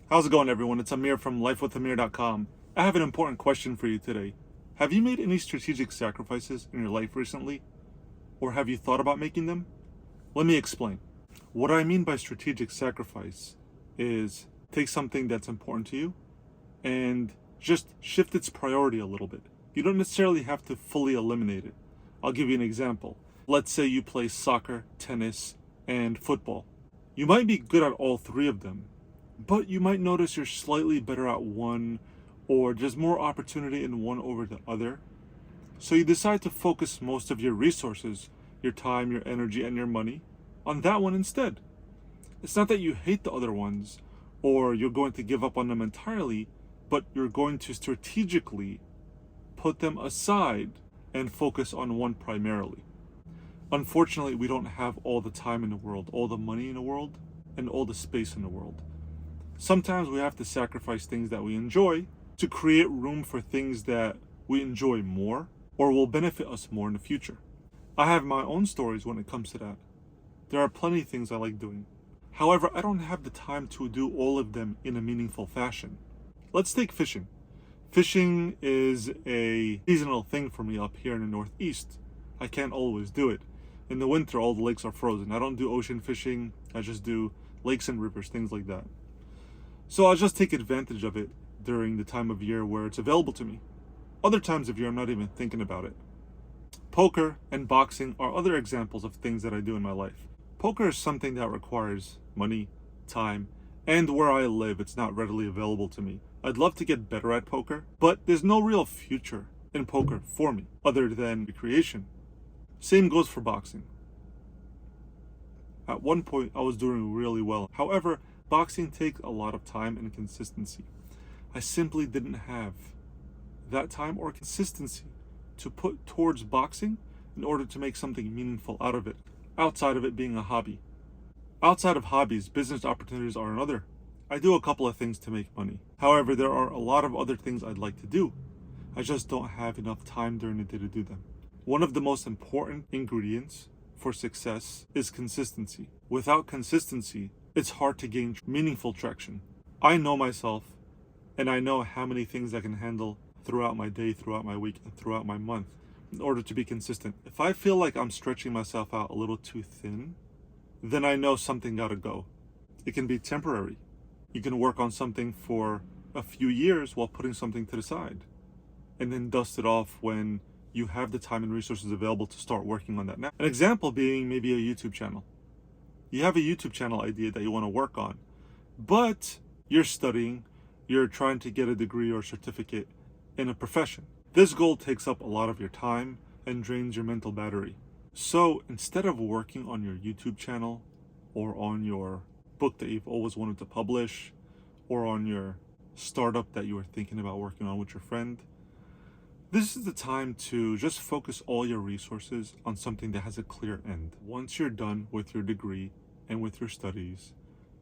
How's it going, everyone? It's Amir from lifewithamir.com. I have an important question for you today. Have you made any strategic sacrifices in your life recently? Or have you thought about making them? Let me explain. What I mean by strategic sacrifice is take something that's important to you and just shift its priority a little bit. You don't necessarily have to fully eliminate it. I'll give you an example. Let's say you play soccer, tennis, and football. You might be good at all three of them, but you might notice you're slightly better at one, or there's more opportunity in one over the other. So you decide to focus most of your resources, your time, your energy, and your money on that one instead. It's not that you hate the other ones or you're going to give up on them entirely, but you're going to strategically put them aside and focus on one primarily. Unfortunately, we don't have all the time in the world, all the money in the world, and all the space in the world. Sometimes we have to sacrifice things that we enjoy to create room for things that we enjoy more or will benefit us more in the future. I have my own stories when it comes to that. There are plenty of things I like doing. However, I don't have the time to do all of them in a meaningful fashion. Let's take fishing. Fishing is a seasonal thing for me up here in the Northeast. I can't always do it. In the winter, all the lakes are frozen. I don't do ocean fishing. I just do lakes and rivers, things like that. So I'll just take advantage of it during the time of year where it's available to me. Other times of year, I'm not even thinking about it. Poker and boxing are other examples of things that I do in my life. Poker is something that requires money, time, and where I live, it's not readily available to me. I'd love to get better at poker, but there's no real future in poker for me other than recreation. Same goes for boxing. At one point, I was doing really well. However, boxing takes a lot of time and consistency. I simply didn't have that time or consistency to put towards boxing in order to make something meaningful out of it, outside of it being a hobby. Outside of hobbies, business opportunities are another. I do a couple of things to make money. However, there are a lot of other things I'd like to do. I just don't have enough time during the day to do them. One of the most important ingredients for success is consistency. Without consistency, it's hard to gain meaningful traction. I know myself, and I know how many things I can handle throughout my day, throughout my week, and throughout my month in order to be consistent. If I feel like I'm stretching myself out a little too thin, then I know something gotta go. It can be temporary. You can work on something for a few years while putting something to the side, and then dust it off when you have the time and resources available to start working on that now. An example being maybe a YouTube channel. You have a YouTube channel idea that you want to work on, but you're studying, you're trying to get a degree or certificate in a profession. This goal takes up a lot of your time and drains your mental battery. So instead of working on your YouTube channel or on your book that you've always wanted to publish or on your startup that you were thinking about working on with your friend, this is the time to just focus all your resources on something that has a clear end. Once you're done with your degree and with your studies,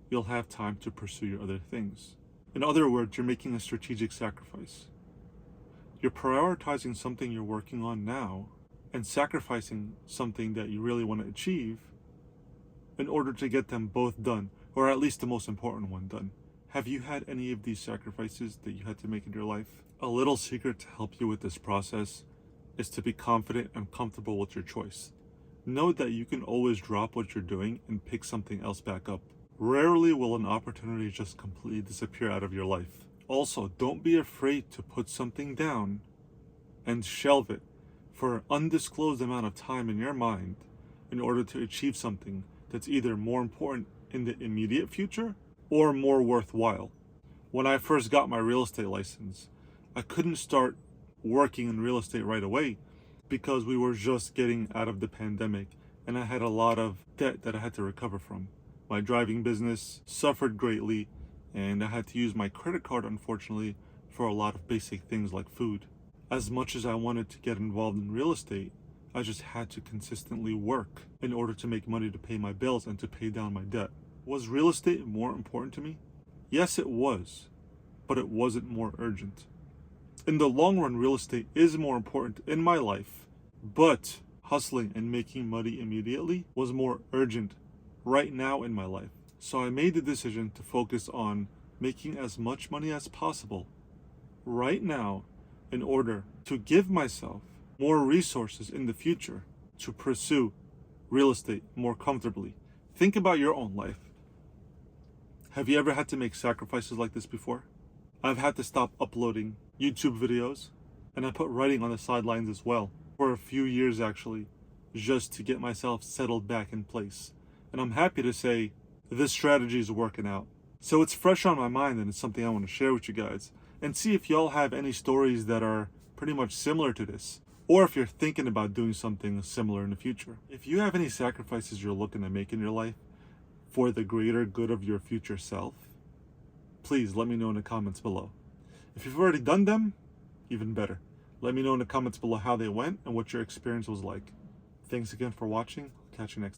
you'll have time to pursue your other things. In other words, you're making a strategic sacrifice. You're prioritizing something you're working on now and sacrificing something that you really want to achieve in order to get them both done, or at least the most important one done. Have you had any of these sacrifices that you had to make in your life? A little secret to help you with this process is to be confident and comfortable with your choice. Know that you can always drop what you're doing and pick something else back up. Rarely will an opportunity just completely disappear out of your life. Also, don't be afraid to put something down and shelve it for an undisclosed amount of time in your mind in order to achieve something that's either more important in the immediate future or more worthwhile. When I first got my real estate license, I couldn't start working in real estate right away because we were just getting out of the pandemic and I had a lot of debt that I had to recover from. My driving business suffered greatly and I had to use my credit card, unfortunately, for a lot of basic things like food. As much as I wanted to get involved in real estate, I just had to consistently work in order to make money to pay my bills and to pay down my debt. Was real estate more important to me? Yes, it was, but it wasn't more urgent. In the long run, real estate is more important in my life, but hustling and making money immediately was more urgent right now in my life. So I made the decision to focus on making as much money as possible right now in order to give myself more resources in the future to pursue real estate more comfortably. Think about your own life. Have you ever had to make sacrifices like this before? I've had to stop uploading YouTube videos, and I put writing on the sidelines as well for a few years actually, just to get myself settled back in place. And I'm happy to say this strategy is working out. So it's fresh on my mind, and it's something I want to share with you guys, and see if y'all have any stories that are pretty much similar to this, or if you're thinking about doing something similar in the future. If you have any sacrifices you're looking to make in your life for the greater good of your future self, please let me know in the comments below. If you've already done them, even better. Let me know in the comments below how they went and what your experience was like. Thanks again for watching. Catch you next time.